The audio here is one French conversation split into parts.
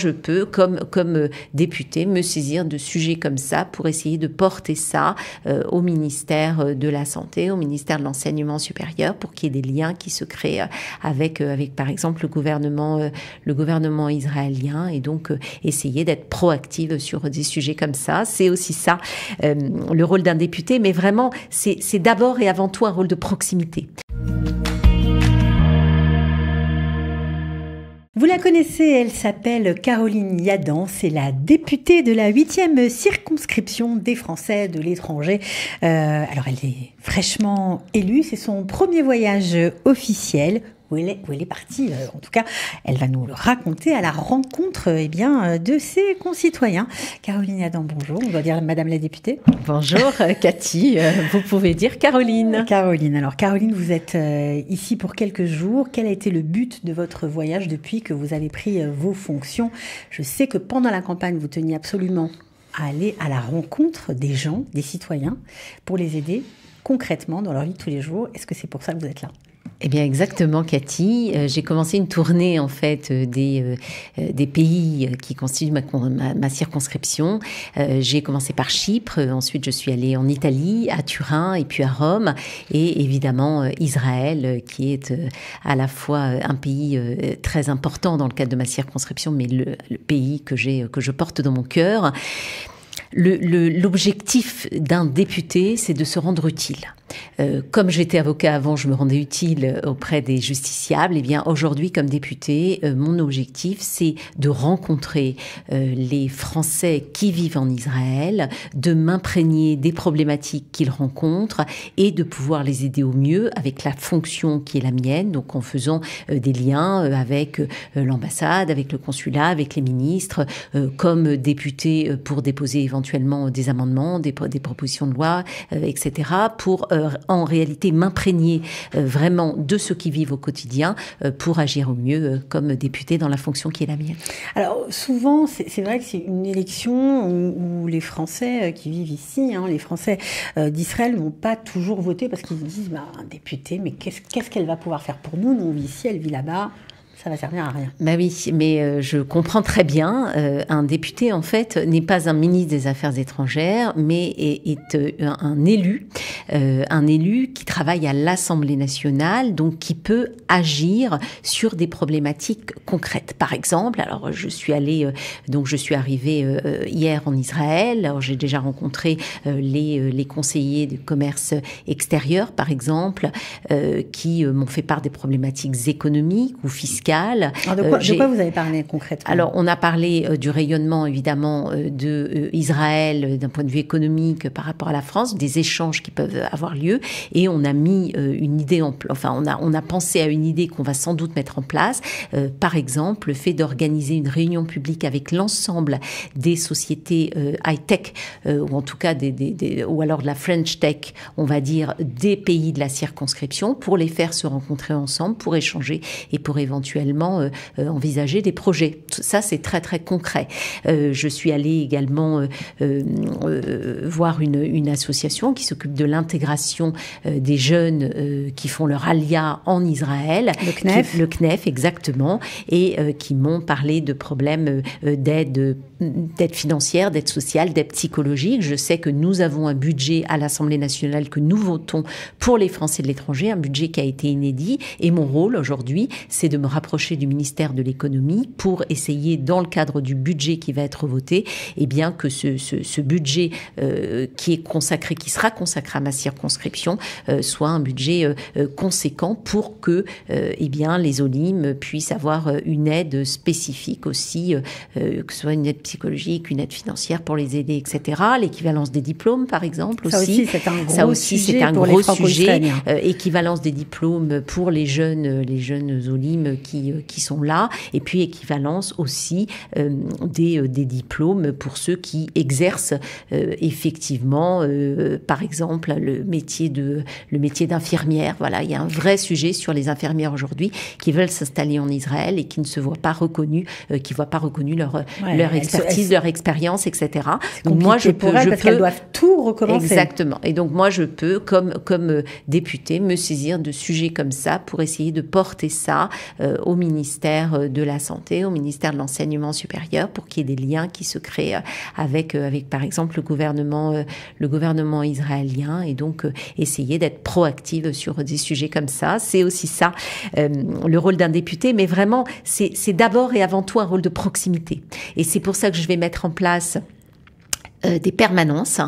Je peux, comme députée, me saisir de sujets comme ça pour essayer de porter ça au ministère de la Santé, au ministère de l'Enseignement supérieur, pour qu'il y ait des liens qui se créent avec par exemple, le gouvernement israélien, et donc essayer d'être proactive sur des sujets comme ça. C'est aussi ça, le rôle d'un député, mais vraiment, c'est d'abord et avant tout un rôle de proximité. Vous la connaissez, elle s'appelle Caroline Yadan, c'est la députée de la 8e circonscription des Français de l'étranger. Alors elle est fraîchement élue, c'est son premier voyage officiel. Où elle est partie, en tout cas, elle va nous le raconter à la rencontre de ses concitoyens. Caroline Yadan, bonjour, on doit dire Madame la députée. Bonjour Cathy, vous pouvez dire Caroline. Alors Caroline, vous êtes ici pour quelques jours. Quel a été le but de votre voyage depuis que vous avez pris vos fonctions? Je sais que pendant la campagne, vous teniez absolument à aller à la rencontre des gens, des citoyens, pour les aider concrètement dans leur vie de tous les jours. Est-ce que c'est pour ça que vous êtes là ? Eh bien, exactement, Cathy. J'ai commencé une tournée, en fait, des pays qui constituent ma circonscription. J'ai commencé par Chypre. Ensuite, je suis allée en Italie, à Turin et puis à Rome. Et évidemment, Israël, qui est à la fois un pays très important dans le cadre de ma circonscription, mais le pays que je porte dans mon cœur. L'objectif d'un député, c'est de se rendre utile. Comme j'étais avocat avant, je me rendais utile auprès des justiciables. Eh bien, aujourd'hui, comme député, mon objectif, c'est de rencontrer les Français qui vivent en Israël, de m'imprégner des problématiques qu'ils rencontrent et de pouvoir les aider au mieux avec la fonction qui est la mienne, donc en faisant des liens avec l'ambassade, avec le consulat, avec les ministres, comme député pour déposer éventuellement des amendements, des propositions de loi, etc., pour en réalité m'imprégner vraiment de ceux qui vivent au quotidien pour agir au mieux comme député dans la fonction qui est la mienne. Alors souvent, c'est vrai que c'est une élection où les Français qui vivent ici, les Français d'Israël n'ont pas toujours voté parce qu'ils se disent un député, mais qu'est-ce qu'elle va pouvoir faire pour nous? Nous, on vit ici, elle vit là-bas. Ça va servir à rien. Bah oui, mais je comprends très bien. Un député, en fait, n'est pas un ministre des Affaires étrangères, mais est un élu qui travaille à l'Assemblée nationale, donc qui peut agir sur des problématiques concrètes. Par exemple, alors je suis arrivée hier en Israël. Alors j'ai déjà rencontré les conseillers du commerce extérieur, par exemple, qui m'ont fait part des problématiques économiques ou fiscales. Alors de quoi vous avez parlé concrètement? Alors, on a parlé du rayonnement, évidemment, d'Israël d'un point de vue économique par rapport à la France, des échanges qui peuvent avoir lieu, et on a mis une idée on a pensé à une idée qu'on va sans doute mettre en place. Par exemple, le fait d'organiser une réunion publique avec l'ensemble des sociétés high-tech, ou en tout cas ou alors de la French Tech, on va dire, des pays de la circonscription, pour les faire se rencontrer ensemble, pour échanger et pour éventuellement envisager des projets. Ça, c'est très, très concret. Je suis allée également voir une association qui s'occupe de l'intégration des jeunes qui font leur alia en Israël. Le CNEF. Le CNEF, exactement. Et qui m'ont parlé de problèmes d'aide financière, d'aide sociale, d'aide psychologique. Je sais que nous avons un budget à l'Assemblée nationale que nous votons pour les Français de l'étranger, un budget qui a été inédit. Et mon rôle aujourd'hui, c'est de me rapprocher du ministère de l'économie pour essayer, dans le cadre du budget qui va être voté, que ce budget qui sera consacré à ma circonscription soit un budget conséquent pour que les OLIM puissent avoir une aide spécifique aussi, que ce soit une aide psychologique, une aide financière pour les aider, etc. L'équivalence des diplômes, par exemple, ça aussi, c'est un gros sujet. Équivalence des diplômes pour les jeunes OLIM qui sont là, et puis équivalence aussi des diplômes pour ceux qui exercent effectivement, par exemple, le métier d'infirmière. Voilà, il y a un vrai sujet sur les infirmières aujourd'hui qui veulent s'installer en Israël et qui ne se voient pas reconnus, leur expertise, leur expérience, etc. Donc moi, parce qu'elles doivent tout recommencer. Exactement. Et donc moi, je peux, comme députée, me saisir de sujets comme ça pour essayer de porter ça au ministère de la Santé, au ministère de l'Enseignement supérieur, pour qu'il y ait des liens qui se créent avec par exemple, le gouvernement israélien, et donc essayer d'être proactive sur des sujets comme ça. C'est aussi ça, le rôle d'un député, mais vraiment, c'est d'abord et avant tout un rôle de proximité. Et c'est pour ça que je vais mettre en place des permanences,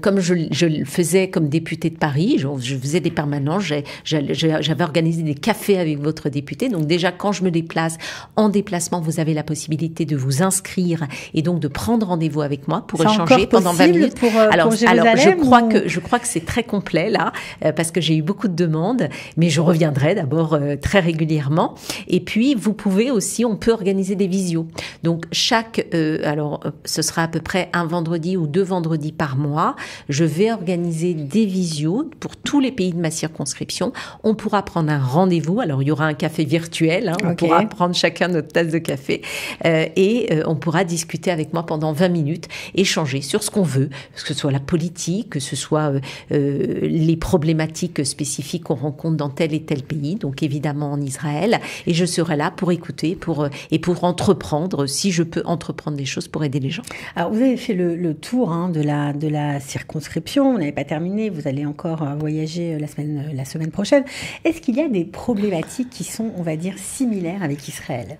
comme je le faisais comme députée de Paris. Je faisais des permanences, j'avais organisé des cafés avec votre député. Donc déjà, quand je me déplace, en déplacement, vous avez la possibilité de vous inscrire et donc de prendre rendez-vous avec moi pour échanger pendant 20 minutes. Alors, je crois que c'est très complet là, parce que j'ai eu beaucoup de demandes, mais je reviendrai d'abord très régulièrement. Et puis, vous pouvez aussi, on peut organiser des visios. Donc ce sera à peu près un vendredi ou 2 vendredis par mois. Je vais organiser des visios pour tous les pays de ma circonscription. On pourra prendre un rendez-vous. Alors, il y aura un café virtuel. On pourra prendre chacun notre tasse de café et on pourra discuter avec moi pendant 20 minutes, échanger sur ce qu'on veut, que ce soit la politique, que ce soit les problématiques spécifiques qu'on rencontre dans tel et tel pays, donc évidemment en Israël. Et je serai là pour écouter et pour entreprendre, si je peux entreprendre des choses pour aider les gens. Alors, vous avez fait le tour de la circonscription. Vous n'avez pas terminé. Vous allez encore voyager la semaine prochaine. Est-ce qu'il y a des problématiques qui sont, on va dire, similaires avec Israël ?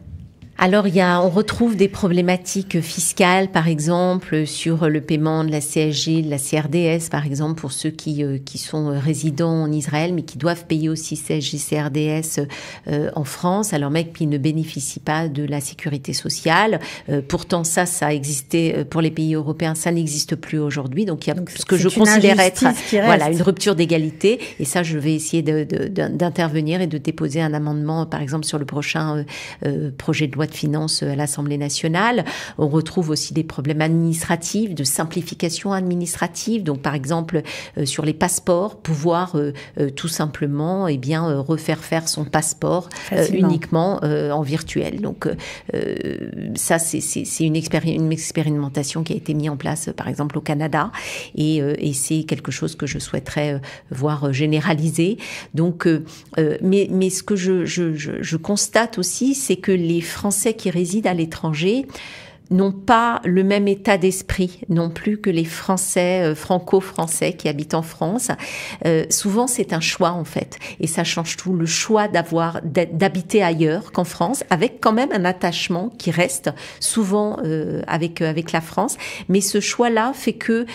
Alors, on retrouve des problématiques fiscales, par exemple, sur le paiement de la CSG, de la CRDS, par exemple, pour ceux qui sont résidents en Israël, mais qui doivent payer aussi CSG, CRDS en France, alors même qu'ils ne bénéficient pas de la sécurité sociale. Pourtant, ça a existé pour les pays européens, ça n'existe plus aujourd'hui. Donc, il y a ce que je considère être une rupture d'égalité. Et ça, je vais essayer d'intervenir et de déposer un amendement, par exemple, sur le prochain projet de loi de finances à l'Assemblée nationale. On retrouve aussi des problèmes administratifs, de simplification administrative. Donc, par exemple, sur les passeports, pouvoir tout simplement refaire faire son passeport uniquement en virtuel. Donc, ça, c'est une expérimentation qui a été mise en place, par exemple, au Canada. Et c'est quelque chose que je souhaiterais voir généraliser. Donc, mais ce que je constate aussi, c'est que les Français qui résident à l'étranger n'ont pas le même état d'esprit non plus que les Français, franco-français qui habitent en France. Souvent, c'est un choix en fait, et ça change tout. Le choix d'habiter ailleurs qu'en France, avec quand même un attachement qui reste souvent avec la France. Mais ce choix-là fait que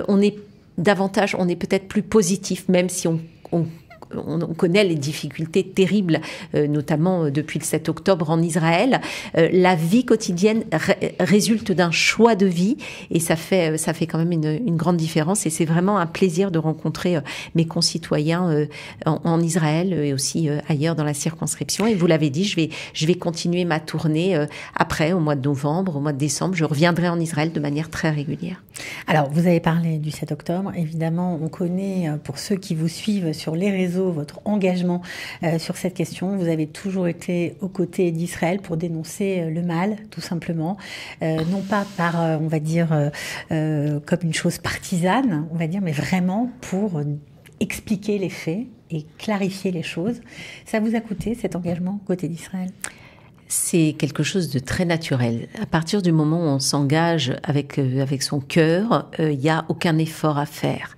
on est peut-être plus positif, même si on connaît les difficultés terribles, notamment depuis le 7 octobre en Israël. La vie quotidienne résulte d'un choix de vie, et ça fait quand même une grande différence. Et c'est vraiment un plaisir de rencontrer mes concitoyens en Israël et aussi ailleurs dans la circonscription. Et vous l'avez dit, je vais continuer ma tournée après, au mois de novembre, au mois de décembre. Je reviendrai en Israël de manière très régulière. Alors, vous avez parlé du 7 octobre. Évidemment, on connaît, pour ceux qui vous suivent sur les réseaux, votre engagement sur cette question. Vous avez toujours été aux côtés d'Israël pour dénoncer le mal, tout simplement. Non pas par, on va dire, comme une chose partisane, on va dire, mais vraiment pour expliquer les faits et clarifier les choses. Ça vous a coûté cet engagement côté d'Israël ? C'est quelque chose de très naturel. À partir du moment où on s'engage avec son cœur, il n'y a aucun effort à faire.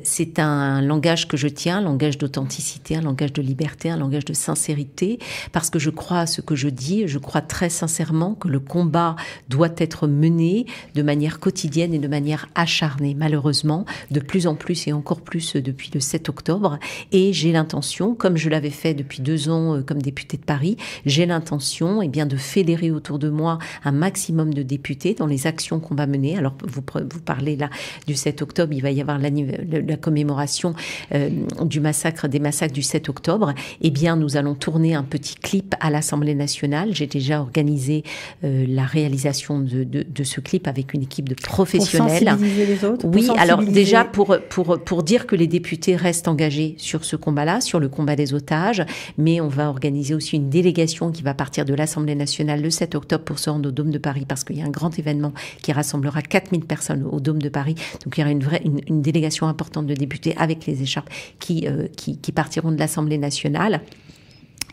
C'est un langage que je tiens, un langage d'authenticité, un langage de liberté, un langage de sincérité, parce que je crois à ce que je dis. Je crois très sincèrement que le combat doit être mené de manière quotidienne et de manière acharnée. Malheureusement, de plus en plus et encore plus depuis le 7 octobre. Et j'ai l'intention, comme je l'avais fait depuis 2 ans comme députée de Paris, j'ai l'intention de fédérer autour de moi un maximum de députés dans les actions qu'on va mener. Alors, vous parlez là du 7 octobre, il va y avoir la commémoration des massacres du 7 octobre. Eh bien, nous allons tourner un petit clip à l'Assemblée nationale. J'ai déjà organisé la réalisation de ce clip avec une équipe de professionnels. Pour sensibiliser les autres ? Oui, alors déjà pour dire que les députés restent engagés sur ce combat-là, sur le combat des otages, mais on va organiser aussi une délégation qui va partir de l'Assemblée nationale le 7 octobre pour se rendre au Dôme de Paris, parce qu'il y a un grand événement qui rassemblera 4000 personnes au Dôme de Paris. Donc il y aura une délégation importante de députés avec les écharpes qui partiront de l'Assemblée nationale.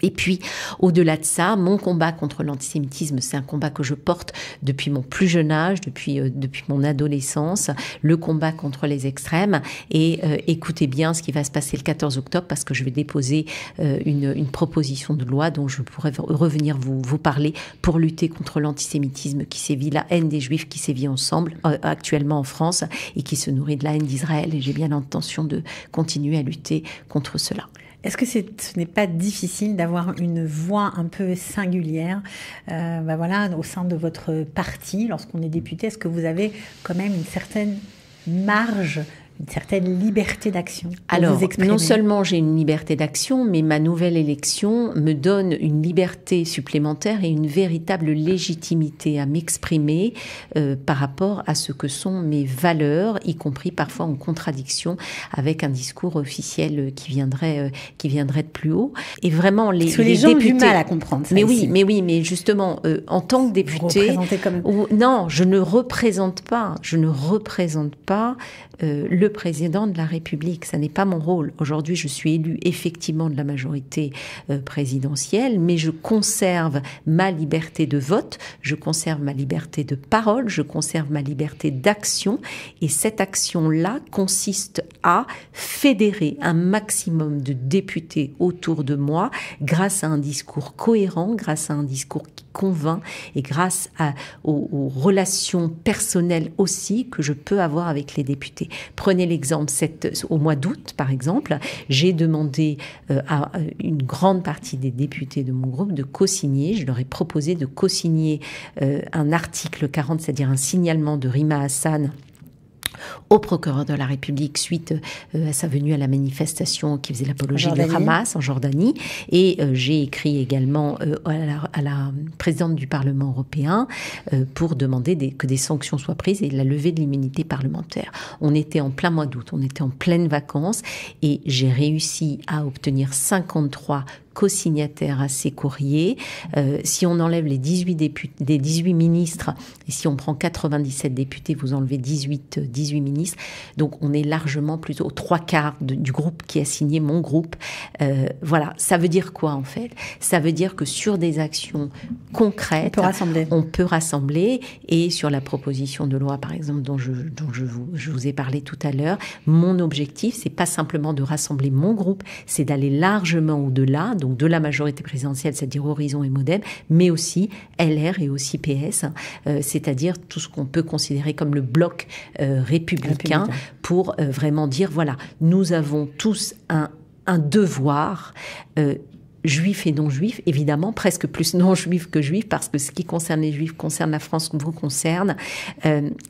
Et puis, au-delà de ça, mon combat contre l'antisémitisme, c'est un combat que je porte depuis mon plus jeune âge, depuis mon adolescence, le combat contre les extrêmes. Et écoutez bien ce qui va se passer le 14 octobre, parce que je vais déposer une proposition de loi dont je pourrais revenir vous parler pour lutter contre l'antisémitisme qui sévit, la haine des Juifs qui sévit ensemble actuellement en France et qui se nourrit de la haine d'Israël. Et j'ai bien l'intention de continuer à lutter contre cela. Est-ce que ce n'est pas difficile d'avoir une voix un peu singulière au sein de votre parti lorsqu'on est député? Est-ce que vous avez quand même une certaine marge, une certaine liberté d'action pour Alors, vous exprimer? Non seulement j'ai une liberté d'action, mais ma nouvelle élection me donne une liberté supplémentaire et une véritable légitimité à m'exprimer par rapport à ce que sont mes valeurs, y compris parfois en contradiction avec un discours officiel qui viendrait de plus haut. Et vraiment, les gens députés ont du mal à comprendre ça. Mais justement, en tant que député, non, je ne représente pas le président de la République. Ça n'est pas mon rôle. Aujourd'hui, je suis élue effectivement de la majorité présidentielle, mais je conserve ma liberté de vote, je conserve ma liberté de parole, je conserve ma liberté d'action. Et cette action-là consiste à fédérer un maximum de députés autour de moi grâce à un discours cohérent, grâce à un discours qui convainc et grâce aux relations personnelles aussi que je peux avoir avec les députés. Prenez l'exemple, au mois d'août, par exemple, j'ai demandé à une grande partie des députés de mon groupe de co-signer, je leur ai proposé de co-signer un article 40, c'est-à-dire un signalement de Rima Hassan au procureur de la République suite à sa venue à la manifestation qui faisait l'apologie du Hamas en Jordanie. Et j'ai écrit également à la présidente du Parlement européen pour demander que des sanctions soient prises et la levée de l'immunité parlementaire. On était en plein mois d'août, on était en pleine vacances et j'ai réussi à obtenir 53 co-signataires à ces courriers. Si on enlève les 18 ministres, et si on prend 97 députés, vous enlevez 18 ministres. Donc on est largement plutôt aux 3/4 du groupe qui a signé, mon groupe. Voilà, ça veut dire quoi en fait? Ça veut dire que sur des actions concrètes, on peut rassembler. Et sur la proposition de loi, par exemple, dont je vous ai parlé tout à l'heure, mon objectif, c'est pas simplement de rassembler mon groupe, c'est d'aller largement au-delà, donc de la majorité présidentielle, c'est-à-dire Horizon et Modem, mais aussi LR et aussi PS, c'est-à-dire tout ce qu'on peut considérer comme le bloc républicain, pour vraiment dire, voilà, nous avons tous un devoir, juifs et non-juifs, évidemment, presque plus non-juifs que juifs, parce que ce qui concerne les juifs concerne la France, vous concerne.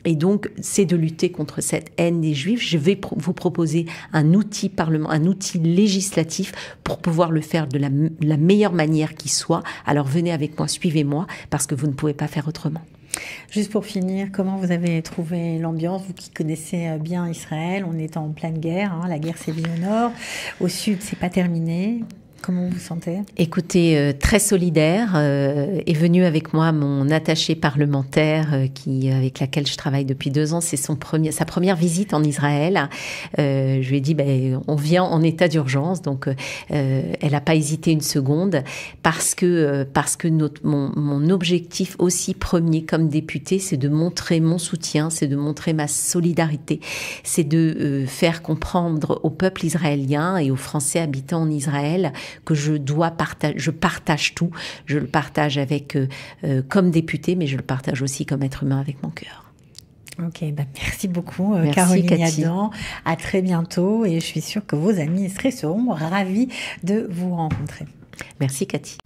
Et donc, c'est de lutter contre cette haine des juifs. Je vais vous proposer un outil un outil législatif pour pouvoir le faire de la meilleure manière qui soit. Alors, venez avec moi, suivez-moi, parce que vous ne pouvez pas faire autrement. Juste pour finir, comment vous avez trouvé l'ambiance, vous qui connaissez bien Israël? On est en pleine guerre, la guerre sévit au nord, au sud c'est pas terminé. Comment vous vous sentez? Écoutez, très solidaire. Est venu avec moi mon attaché parlementaire avec laquelle je travaille depuis 2 ans. C'est sa première visite en Israël. Je lui ai dit, on vient en état d'urgence. Donc, elle n'a pas hésité une seconde parce que mon objectif aussi premier comme député, c'est de montrer mon soutien, c'est de montrer ma solidarité, c'est de faire comprendre au peuple israélien et aux Français habitant en Israël que je partage tout. Je le partage comme député, mais je le partage aussi comme être humain avec mon cœur. Ok, merci beaucoup Caroline Yadan. À très bientôt et je suis sûre que vos amis seront ravis de vous rencontrer. Merci Cathy.